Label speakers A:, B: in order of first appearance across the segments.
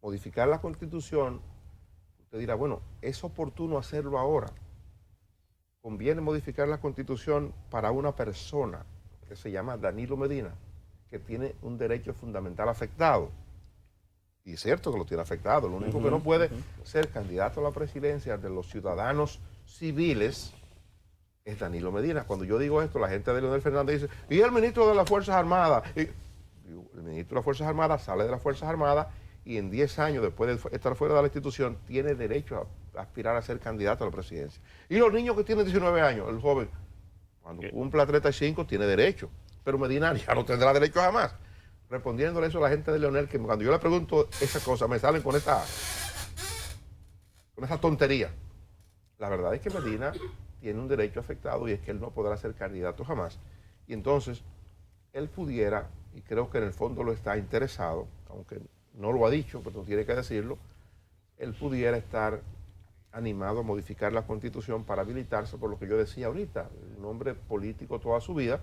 A: modificar la Constitución, usted dirá, bueno, ¿es oportuno hacerlo ahora? Conviene modificar la Constitución para una persona que se llama Danilo Medina, que tiene un derecho fundamental afectado. Y es cierto que lo tiene afectado. Lo único que no puede ser candidato a la presidencia de los ciudadanos civiles es Danilo Medina. Cuando yo digo esto, la gente de Leonel Fernández dice, ¿y el ministro de las Fuerzas Armadas? Y el ministro de las Fuerzas Armadas sale de las Fuerzas Armadas y en 10 años, después de estar fuera de la institución, tiene derecho a aspirar a ser candidato a la presidencia. Y los niños que tienen 19 años, el joven, cuando cumpla 35, tiene derecho. Pero Medina ya no tendrá derecho jamás. Respondiéndole eso a la gente de Leonel, que cuando yo le pregunto esa cosa, me salen con esa tontería. La verdad es que Medina tiene un derecho afectado y es que él no podrá ser candidato jamás. Y entonces, él pudiera, y creo que en el fondo lo está interesado, aunque no lo ha dicho, pero tiene que decirlo, él pudiera estar animado a modificar la Constitución para habilitarse por lo que yo decía ahorita, un hombre político toda su vida,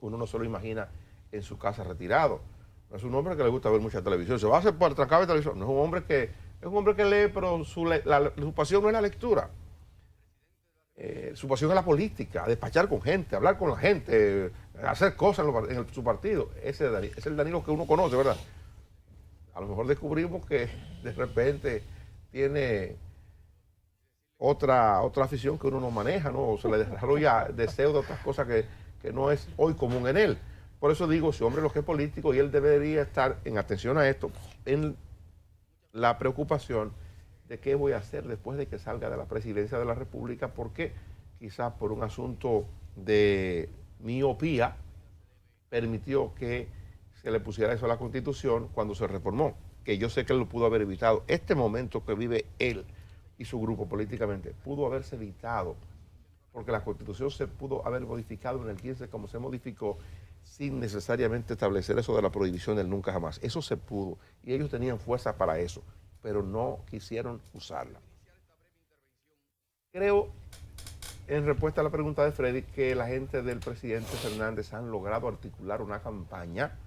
A: uno no se lo imagina en su casa retirado. No es un hombre que le gusta ver mucha televisión, se va a hacer por atracar de televisión. No es un hombre que lee, pero su pasión no es la lectura. Su pasión es la política, despachar con gente, hablar con la gente, hacer cosas en su partido. Ese es el Danilo que uno conoce, ¿verdad? A lo mejor descubrimos que de repente tiene otra afición que uno no maneja, ¿no? O se le desarrolla deseo de otras cosas que no es hoy común en él. Por eso digo, ese hombre lo que es político y él debería estar en atención a esto, en la preocupación de qué voy a hacer después de que salga de la presidencia de la República, porque quizás por un asunto de miopía permitió que se le pusiera eso a la Constitución cuando se reformó, que yo sé que él lo pudo haber evitado. Este momento que vive él y su grupo políticamente pudo haberse evitado, porque la Constitución se pudo haber modificado en el 15 como se modificó, sin necesariamente establecer eso de la prohibición del nunca jamás. Eso se pudo y ellos tenían fuerza para eso, pero no quisieron usarla. Creo, en respuesta a la pregunta de Freddy, que la gente del presidente Fernández han logrado articular una campaña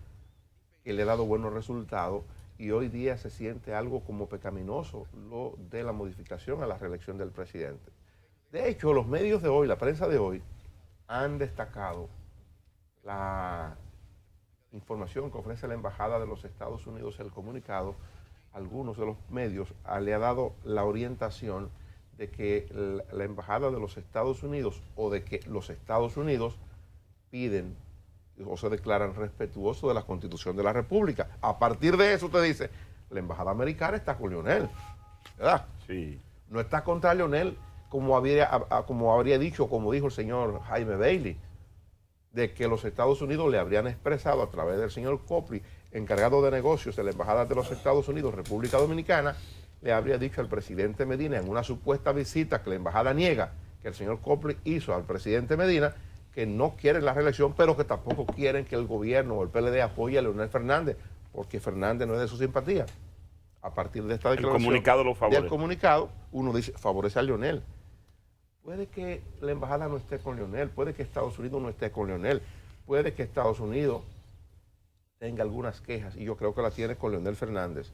A: que le ha dado buenos resultados y hoy día se siente algo como pecaminoso lo de la modificación a la reelección del presidente. De hecho, los medios de hoy, la prensa de hoy, han destacado la información que ofrece la Embajada de los Estados Unidos, el comunicado. Algunos de los medios le ha dado la orientación de que la Embajada de los Estados Unidos o de que los Estados Unidos piden o se declaran respetuosos de la Constitución de la República. A partir de eso usted dice, la Embajada Americana está con Leonel, ¿verdad?
B: Sí.
A: No está contra Leonel como habría dicho, como dijo el señor Jaime Bailey, de que los Estados Unidos le habrían expresado a través del señor Copley, encargado de negocios de la Embajada de los Estados Unidos, República Dominicana, le habría dicho al presidente Medina en una supuesta visita que la Embajada niega, que el señor Copley hizo al presidente Medina, que no quieren la reelección, pero que tampoco quieren que el gobierno o el PLD apoye a Leonel Fernández, porque Fernández no es de su simpatía. A partir de esta declaración,
B: el comunicado lo favorece.
A: del comunicado, uno dice, favorece a Leonel. Puede que la embajada no esté con Leonel, puede que Estados Unidos no esté con Leonel, puede que Estados Unidos tenga algunas quejas, y yo creo que la tiene con Leonel Fernández.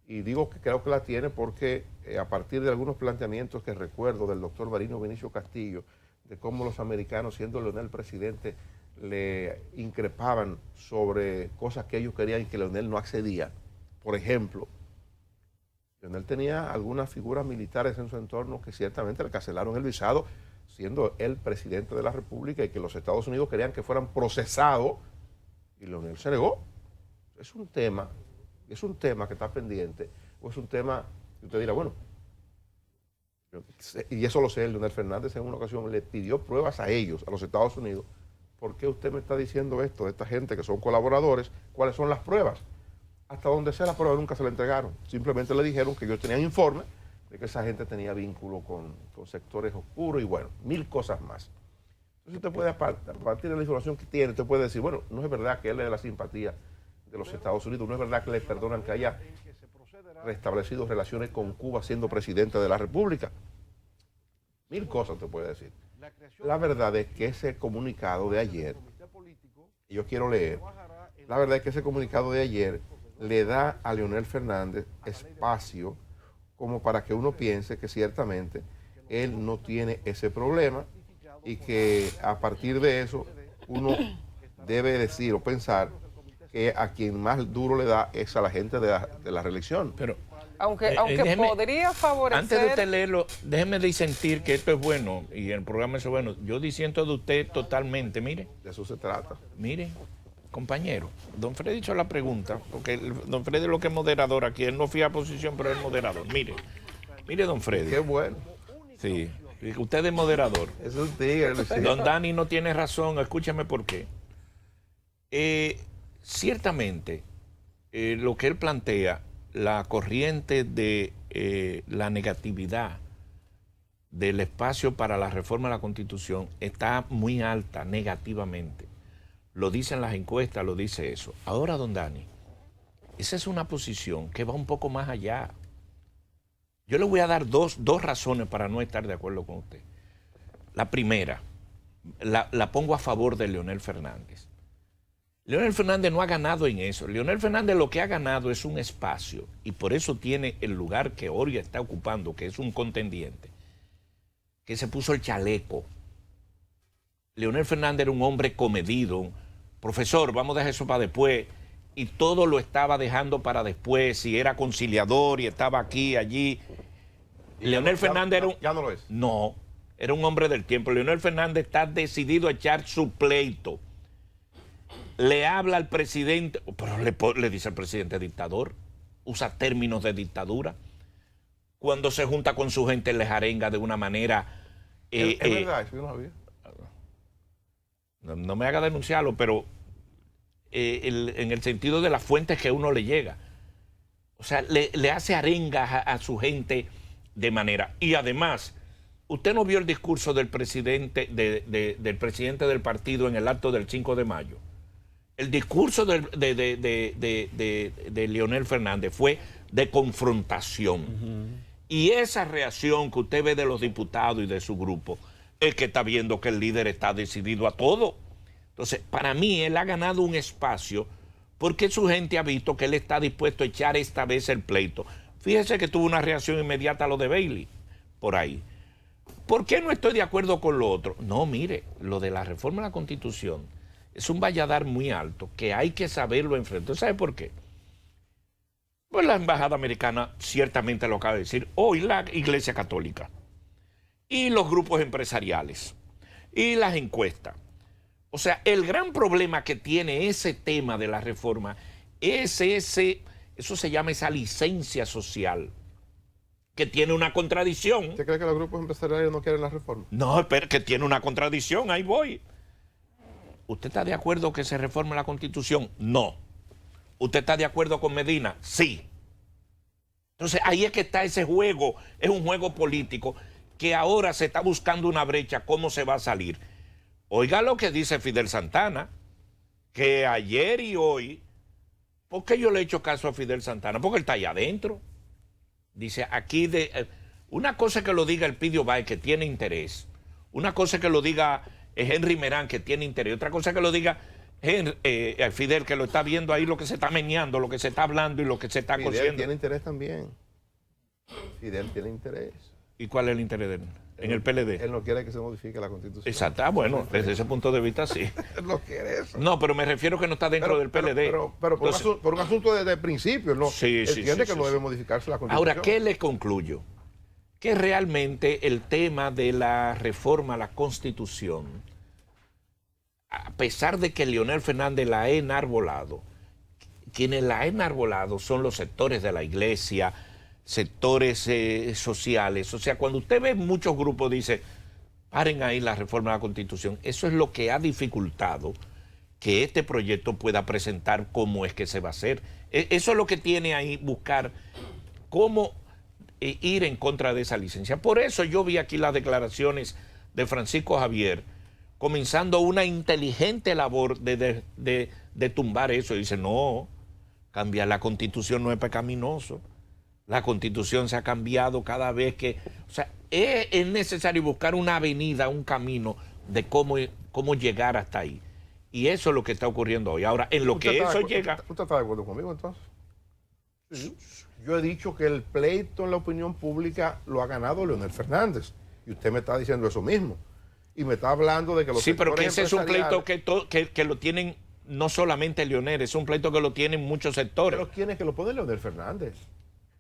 A: Y digo que creo que la tiene porque a partir de algunos planteamientos que recuerdo del doctor Varino Vinicio Castillo, de cómo los americanos, siendo Leonel presidente, le increpaban sobre cosas que ellos querían y que Leonel no accedía. Por ejemplo, Leonel tenía algunas figuras militares en su entorno que ciertamente le cancelaron el visado, siendo él presidente de la República, y que los Estados Unidos querían que fueran procesados, y Leonel se negó. Es un tema que está pendiente, o es un tema que usted dirá, bueno, y eso lo sé, Leonel Fernández en una ocasión le pidió pruebas a ellos, a los Estados Unidos. ¿Por qué usted me está diciendo esto de esta gente que son colaboradores? ¿Cuáles son las pruebas? Hasta donde sea la prueba nunca se la entregaron. Simplemente le dijeron que ellos tenían informe de que esa gente tenía vínculo con sectores oscuros y bueno, mil cosas más. Entonces usted puede, a partir de la información que tiene, usted puede decir, bueno, no es verdad que él es de la simpatía de los Estados Unidos, no es verdad que le perdonan que haya restablecido relaciones con Cuba siendo presidente de la República. Mil cosas te puede decir. La verdad es que ese comunicado de ayer, y yo quiero leer, la verdad es que ese comunicado de ayer le da a Leonel Fernández espacio como para que uno piense que ciertamente él no tiene ese problema y que a partir de eso uno debe decir o pensar que a quien más duro le da es a la gente de la reelección.
B: Pero
C: aunque
B: déjeme,
C: podría favorecer...
B: Antes de usted leerlo, déjeme disentir que esto es bueno y el programa es bueno. Yo disiento de usted totalmente, mire.
A: De eso se trata.
B: Mire, compañero, don Freddy hizo la pregunta, porque don Freddy es lo que es moderador aquí, él no fija posición, pero es moderador. Mire, don Freddy.
A: Qué bueno.
B: Sí, usted es moderador.
A: Es un tigre, Luisito.
B: Don Dani no tiene razón, escúchame por qué. Ciertamente, lo que él plantea, la corriente de la negatividad del espacio para la reforma de la Constitución está muy alta negativamente. Lo dicen las encuestas, lo dice eso. Ahora, don Dani, esa es una posición que va un poco más allá. Yo le voy a dar dos razones para no estar de acuerdo con usted. La primera, la pongo a favor de Leonel Fernández. Leonel Fernández no ha ganado en eso. Leonel Fernández lo que ha ganado es un espacio y por eso tiene el lugar que Oria está ocupando, que es un contendiente, que se puso el chaleco. Leonel Fernández era un hombre comedido. Profesor, vamos a dejar eso para después. Y todo lo estaba dejando para después. Y era conciliador y estaba aquí, allí. Leonel Fernández era un...
A: Ya no lo es.
B: No, era un hombre del tiempo. Leonel Fernández está decidido a echar su pleito. Le habla al presidente, pero le dice al presidente dictador. Usa términos de dictadura. Cuando se junta con su gente les arenga de una manera...
A: es verdad, eso yo no sabía.
B: No me haga denunciarlo, pero en el sentido de las fuentes que uno le llega. O sea, le hace arengas a su gente de manera. Y además, usted no vio el discurso del presidente, del presidente del partido en el acto del 5 de mayo. El discurso de Leonel Fernández fue de confrontación. Y esa reacción que usted ve de los diputados y de su grupo es que está viendo que el líder está decidido a todo. Entonces, para mí, él ha ganado un espacio porque su gente ha visto que él está dispuesto a echar esta vez el pleito. Fíjese que tuvo una reacción inmediata a lo de Bailey, por ahí. ¿Por qué no estoy de acuerdo con lo otro? No, mire, lo de la reforma de la Constitución es un valladar muy alto que hay que saberlo enfrentar. ¿Sabe por qué? Pues la embajada americana ciertamente lo acaba de decir. Hoy la Iglesia Católica y los grupos empresariales y las encuestas. O sea, el gran problema que tiene ese tema de la reforma es eso se llama esa licencia social, que tiene una contradicción.
A: ¿Usted cree que los grupos empresariales no quieren la reforma?
B: No, espera, que tiene una contradicción, ahí voy. ¿Usted está de acuerdo que se reforme la Constitución? No. ¿Usted está de acuerdo con Medina? Sí. Entonces, ahí es que está ese juego, es un juego político que ahora se está buscando una brecha, ¿cómo se va a salir? Oiga lo que dice Fidel Santana, que ayer y hoy, ¿por qué yo le he hecho caso a Fidel Santana? Porque él está allá adentro. Dice, aquí una cosa que lo diga Elpidio Báez, que tiene interés, una cosa que lo diga Henry Merán, que tiene interés, otra cosa que lo diga Fidel, que lo está viendo ahí, lo que se está meneando, lo que se está hablando y lo que se está cociendo.
A: Fidel tiene interés también. Fidel tiene interés.
B: ¿Y cuál es el interés de él? En el PLD.
A: Él no quiere que se modifique la Constitución.
B: Exacto, bueno, desde ese punto de vista sí.
A: Él no quiere eso.
B: No, pero me refiero que no está dentro del PLD.
A: Pero entonces, por un asunto de principio, ¿no?
B: Sí,
A: entiende que no debe modificarse la Constitución.
B: Ahora, ¿qué le concluyo? Que realmente el tema de la reforma a la Constitución, a pesar de que Leonel Fernández la ha enarbolado, quienes la han enarbolado son los sectores de la iglesia, sectores sociales. O sea, cuando usted ve muchos grupos, dice, paren ahí la reforma de la Constitución. Eso es lo que ha dificultado que este proyecto pueda presentar cómo es que se va a hacer. Eso es lo que tiene ahí, buscar cómo ir en contra de esa licencia. Por eso yo vi aquí las declaraciones de Francisco Javier, comenzando una inteligente labor de tumbar eso. Y dice, no, cambiar la Constitución no es pecaminoso. La Constitución se ha cambiado cada vez que... O sea, es necesario buscar una avenida, un camino de cómo llegar hasta ahí. Y eso es lo que está ocurriendo hoy. Ahora, en lo que eso llega...
A: ¿Usted está de acuerdo conmigo entonces? Sí. Yo he dicho que el pleito en la opinión pública lo ha ganado Leonel Fernández. Y usted me está diciendo eso mismo. Y me está hablando de que los
B: Sí, pero que
A: sectores
B: ese es un pleito
A: empresariales...
B: que lo tienen no solamente Leonel, es un pleito que lo tienen muchos sectores.
A: Pero ¿quién es que lo pone? Leonel Fernández.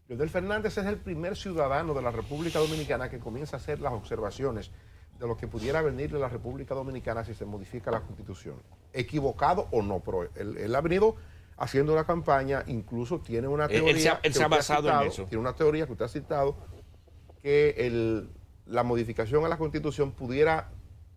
A: Leonel Fernández es el primer ciudadano de la República Dominicana que comienza a hacer las observaciones de lo que pudiera venir de la República Dominicana si se modifica la Constitución. Equivocado o no, pero él ha venido haciendo una campaña, incluso tiene una teoría...
B: Él se ha basado en eso.
A: Tiene una teoría que usted ha citado, que la modificación a la Constitución pudiera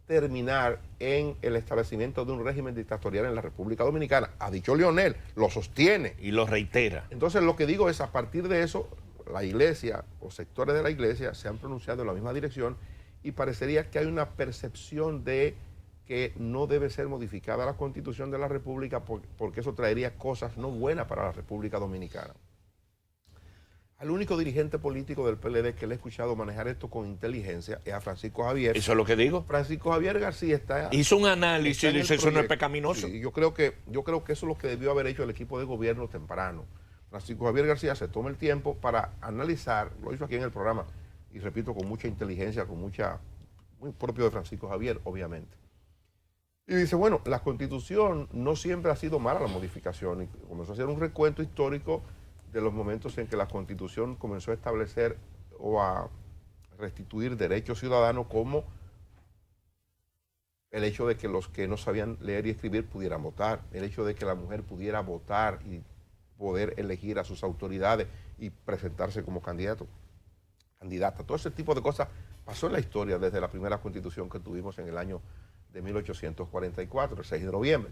A: terminar en el establecimiento de un régimen dictatorial en la República Dominicana. Ha dicho Leonel, lo sostiene.
B: Y lo reitera.
A: Entonces lo que digo es, a partir de eso, la iglesia o sectores de la iglesia se han pronunciado en la misma dirección y parecería que hay una percepción de que no debe ser modificada la Constitución de la República porque eso traería cosas no buenas para la República Dominicana. Al único dirigente político del PLD que le he escuchado manejar esto con inteligencia es a Francisco Javier.
B: Eso es lo que digo.
A: Francisco Javier García
B: hizo un análisis y dice, eso no es pecaminoso.
A: Sí, yo creo que eso es lo que debió haber hecho el equipo de gobierno temprano. Francisco Javier García se toma el tiempo para analizar, lo hizo aquí en el programa, y repito, con mucha inteligencia, muy propio de Francisco Javier, obviamente. Y dice, bueno, la Constitución no siempre ha sido mala la modificación, y comenzó a hacer un recuento histórico de los momentos en que la Constitución comenzó a establecer o a restituir derechos ciudadanos, como el hecho de que los que no sabían leer y escribir pudieran votar, el hecho de que la mujer pudiera votar y poder elegir a sus autoridades y presentarse como candidata. Todo ese tipo de cosas pasó en la historia desde la primera Constitución que tuvimos en el año de 1844, el 6 de noviembre.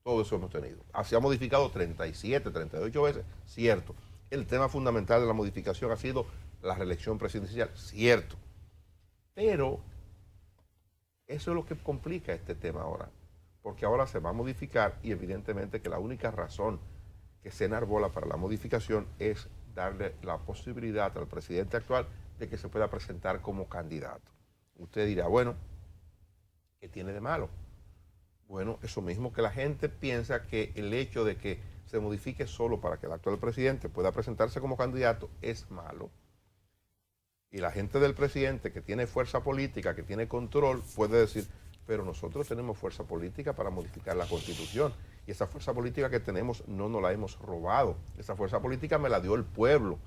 A: Todo eso hemos tenido. Se ha modificado 37, 38 veces, cierto. El tema fundamental de la modificación ha sido la reelección presidencial, cierto. Pero eso es lo que complica este tema ahora, porque ahora se va a modificar y evidentemente que la única razón que se enarbola para la modificación es darle la posibilidad al presidente actual de que se pueda presentar como candidato. Usted dirá, bueno, ¿qué tiene de malo? Bueno, eso mismo, que la gente piensa que el hecho de que se modifique solo para que el actual presidente pueda presentarse como candidato es malo. Y la gente del presidente, que tiene fuerza política, que tiene control, puede decir, pero nosotros tenemos fuerza política para modificar la Constitución. Y esa fuerza política que tenemos no nos la hemos robado. Esa fuerza política me la dio el pueblo,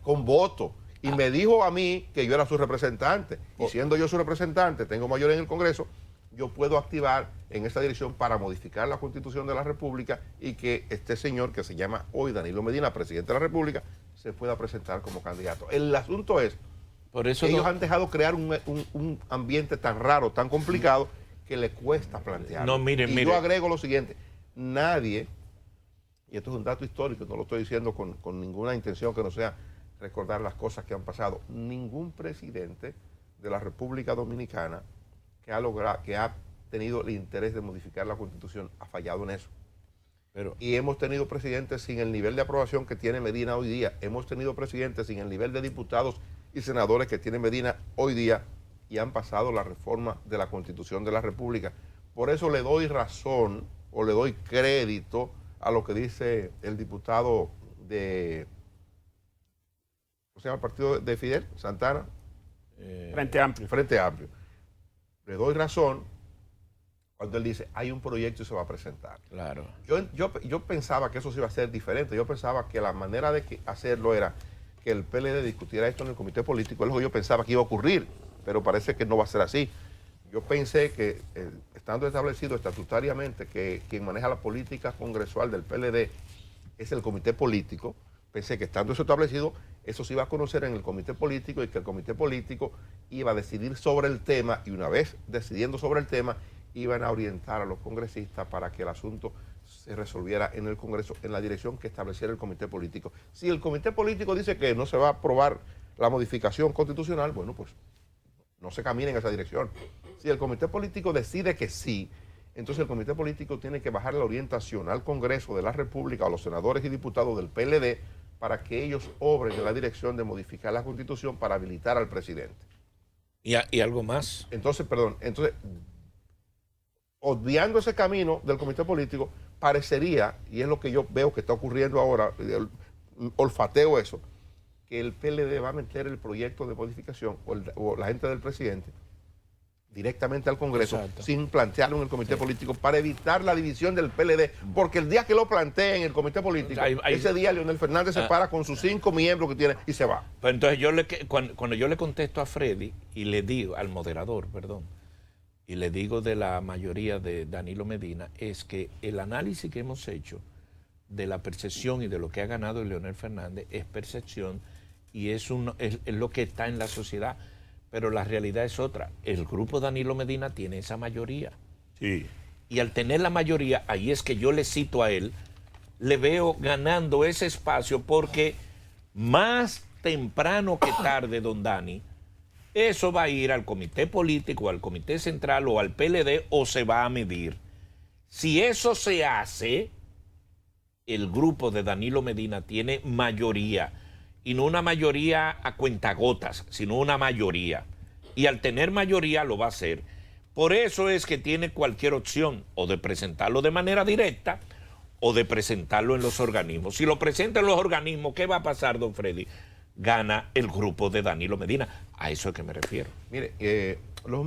A: con voto. Y me dijo a mí que yo era su representante. Y siendo yo su representante, tengo mayoría en el Congreso, yo puedo activar en esta dirección para modificar la Constitución de la República y que este señor, que se llama hoy Danilo Medina, presidente de la República, se pueda presentar como candidato. El asunto es,
B: por eso
A: ellos han dejado crear un ambiente tan raro, tan complicado, que le cuesta plantear.
B: No, miren.
A: Yo agrego lo siguiente, nadie, y esto es un dato histórico, no lo estoy diciendo con ninguna intención que no sea recordar las cosas que han pasado, ningún presidente de la República Dominicana que ha tenido el interés de modificar la Constitución ha fallado en eso. Y hemos tenido presidentes sin el nivel de aprobación que tiene Medina hoy día. Hemos tenido presidentes sin el nivel de diputados y senadores que tiene Medina hoy día y han pasado la reforma de la Constitución de la República. Por eso le doy razón o le doy crédito a lo que dice el diputado de, ¿cómo se llama el partido de Fidel? Santana.
C: Frente Amplio.
A: Frente Amplio. Le doy razón cuando él dice, hay un proyecto y se va a presentar.
B: Claro.
A: Yo pensaba que eso se iba a ser diferente. Yo pensaba que la manera de hacerlo era que el PLD discutiera esto en el comité político. Es lo que yo pensaba que iba a ocurrir, pero parece que no va a ser así. Yo pensé que, estando establecido estatutariamente que quien maneja la política congresual del PLD es el comité político, pensé que estando eso establecido, eso se iba a conocer en el comité político y que el comité político iba a decidir sobre el tema y una vez decidiendo sobre el tema, iban a orientar a los congresistas para que el asunto se resolviera en el Congreso en la dirección que estableciera el comité político. Si el comité político dice que no se va a aprobar la modificación constitucional, bueno, pues no se camina en esa dirección. Si el comité político decide que sí, entonces el comité político tiene que bajar la orientación al Congreso de la República, a los senadores y diputados del PLD, para que ellos obren en la dirección de modificar la Constitución para habilitar al presidente.
B: ¿Y algo más?
A: Entonces, obviando ese camino del comité político, parecería, y es lo que yo veo que está ocurriendo ahora, olfateo eso, que el PLD va a meter el proyecto de modificación o la gente del presidente directamente al Congreso. Exacto. Sin plantearlo en el comité político para evitar la división del PLD, porque el día que lo plantea en el comité político, ese día Leonel Fernández se para con sus 5 miembros que tiene y se va.
B: Pues entonces cuando yo le contesto a Freddy y le digo, al moderador, perdón, y le digo de la mayoría de Danilo Medina, es que el análisis que hemos hecho de la percepción y de lo que ha ganado Leonel Fernández es percepción y es lo que está en la sociedad. Pero la realidad es otra. El grupo Danilo Medina tiene esa mayoría.
C: Sí.
B: Y al tener la mayoría, ahí es que yo le cito a él, le veo ganando ese espacio porque más temprano que tarde, don Dani, eso va a ir al comité político, al comité central o al PLD o se va a medir. Si eso se hace, el grupo de Danilo Medina tiene mayoría. Y no una mayoría a cuentagotas, sino una mayoría. Y al tener mayoría lo va a hacer. Por eso es que tiene cualquier opción, o de presentarlo de manera directa, o de presentarlo en los organismos. Si lo presenta en los organismos, ¿qué va a pasar, don Freddy? Gana el grupo de Danilo Medina. A eso es que me refiero.
A: Mire, los